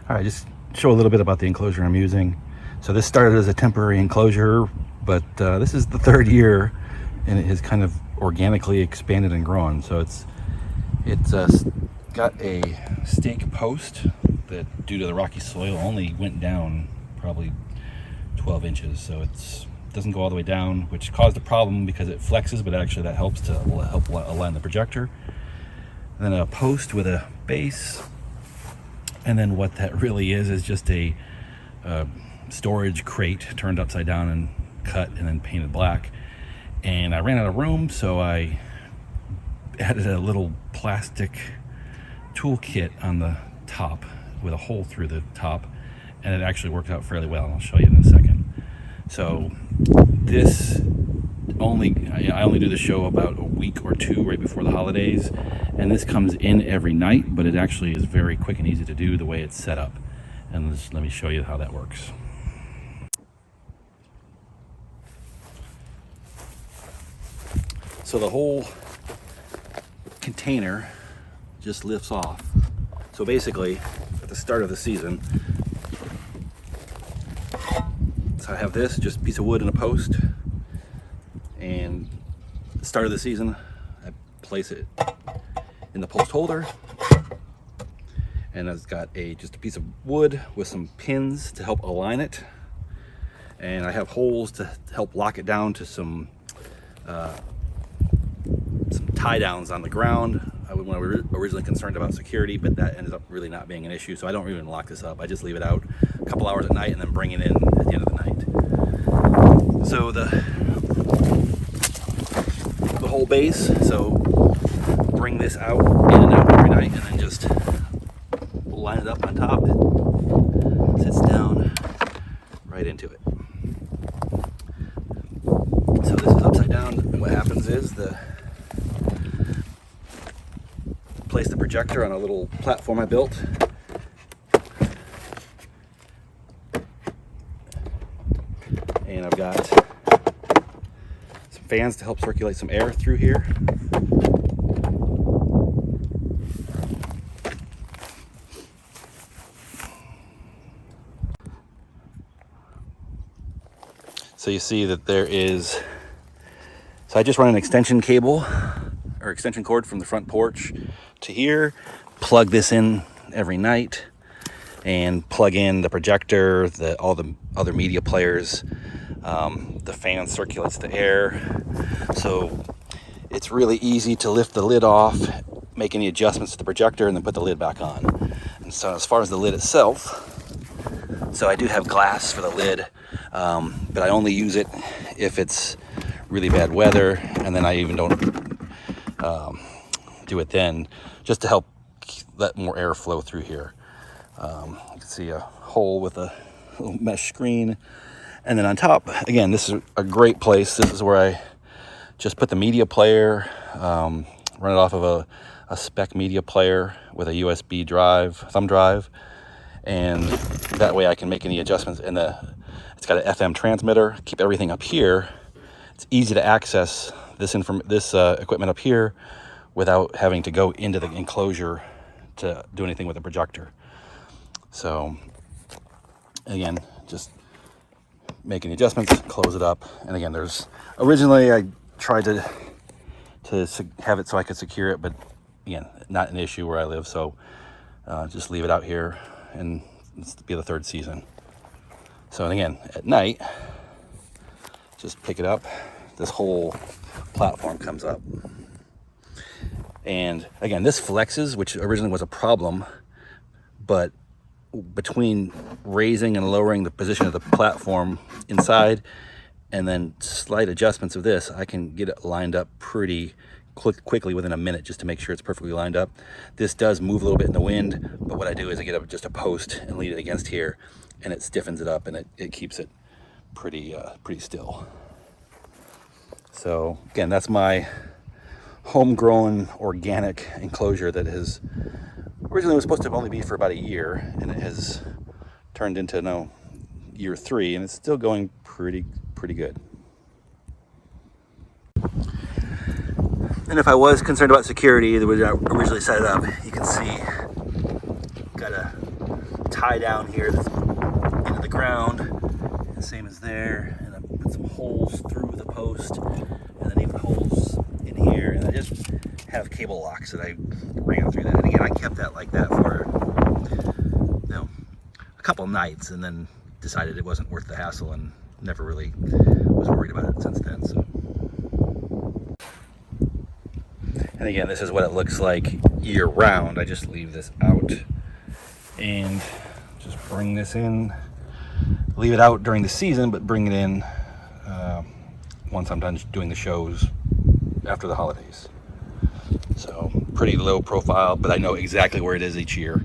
All right, just show a little bit about the enclosure I'm using. So this started as a temporary enclosure, but this is the third year, and it has kind of organically expanded and grown. So it's got a stake post that, due to the rocky soil, only went down probably 12 inches. So it doesn't go all the way down, which caused a problem because it flexes, but actually that helps to help align the projector. And then a post with a base. And then what that really is just a storage crate turned upside down and cut and then painted black. And I ran out of room, so I added a little plastic toolkit on the top with a hole through the top, and it actually worked out fairly well. I'll show you in a second. So this I only do the show about a week or two right before the holidays, and this comes in every night, but it actually is very quick and easy to do the way it's set up. And let me show you how that works. So the whole container just lifts off. So basically, at the start of the season, so I have this, just a piece of wood and a post, and at the start of the season, I place it in the post holder, and it's got just a piece of wood with some pins to help align it, and I have holes to help lock it down to some tie downs on the ground. When I was originally concerned about security, but that ended up really not being an issue, so I don't even lock this up. I just leave it out a couple hours at night and then bring it in at the end of the night. So the whole base, so bring this out in and out every night, and then just line it up on top. It sits down right into it. So this is upside down, and what happens is place the projector on a little platform I built. And I've got some fans to help circulate some air through here. So you see that so I just run an extension cable or extension cord from the front porch to here, plug this in every night, and plug in the projector, all the other media players. The fan circulates the air, so it's really easy to lift the lid off, make any adjustments to the projector, and then put the lid back on. And so as far as the lid itself, so I do have glass for the lid, but I only use it if it's really bad weather, and then I even don't do it then, just to help let more air flow through here. You can see a hole with a little mesh screen. And then on top, again, this is a great place. This is where I just put the media player, run it off of a spec media player with a USB drive, thumb drive. And that way I can make any adjustments. And it's got an FM transmitter, keep everything up here. It's easy to access this equipment up here without having to go into the enclosure to do anything with the projector. So again, just make any adjustments, close it up. And again, originally I tried to have it so I could secure it, but again, not an issue where I live. So just leave it out here, and it's be the third season. So again, at night, just pick it up. This whole platform comes up. And again, this flexes, which originally was a problem, but between raising and lowering the position of the platform inside and then slight adjustments of this, I can get it lined up pretty quickly within a minute, just to make sure it's perfectly lined up. This does move a little bit in the wind, but what I do is I get up just a post and lean it against here, and it stiffens it up, and it keeps it pretty still. So again, that's my homegrown organic enclosure that originally was supposed to only be for about a year, and it has turned into now year 3, and it's still going pretty good. And if I was concerned about security, the way I originally set it up, you can see got a tie tie down here that's into the ground, and same as there, and I put some holes through the post, and then even holes in here, and I just have cable locks that I ran through that. And again, I kept that like that for, you know, a couple nights, and then decided it wasn't worth the hassle, and never really was worried about it since then. So, and again, this is what it looks like year round. I just leave this out and just bring this in, leave it out during the season, but bring it in once I'm done doing the shows after the holidays. So pretty low profile, but I know exactly where it is each year.